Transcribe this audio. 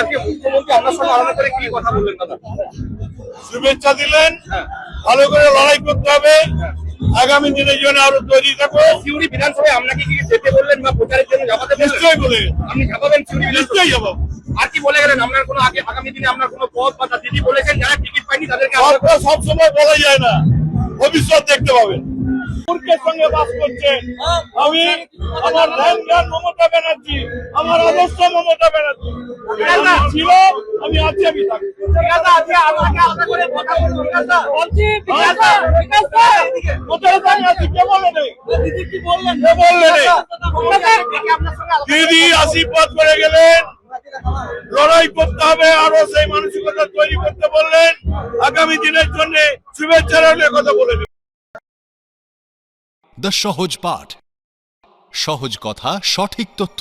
আজকে মুখ্যমন্ত্রী আপনার সঙ্গে আলাদা করে কি কথা বললেন দাদা? শুভেচ্ছা দিলেন, ভালো করে লড়াই করতে হবে, আগামী দিনের জন্য আরো তৈরি থাকবো। সিউড়ি বিধানসভায় আপনাকে কি যেতে বললেন বা প্রচারের জন্য যাওয়াতে বললেন? নিশ্চয়ই বলে আপনি যাবেন সিউড়ি বিধানসভায়? নিশ্চয়ই যাবো। আর কি বলে গেলেন আপনার কোনো আগামী দিনে আপনার কোনো পদ বা দিদি বলেছেন যারা টিকিট পাইনি তাদেরকে সব সময় বলা যায় না, ভবিষ্যৎ দেখতে পাবেন। মূর্খের সঙ্গে বাস করছেন। আমি আমার ধ্যান জ্ঞান মমতা ব্যানার্জি, আমার আদর্শ মমতা ব্যানার্জি ছিল, আমি আছি, আমি থাকি। দিদি আশীর্বাদ করে গেলেন, লড়াই করতে হবে, আরো সেই মানসিকতা তৈরি করতে বললেন, আগামী দিনের জন্য শুভেচ্ছা রইল কথা বলে। দ্য সহজ পাঠ, সহজ কথা, সঠিক তথ্য।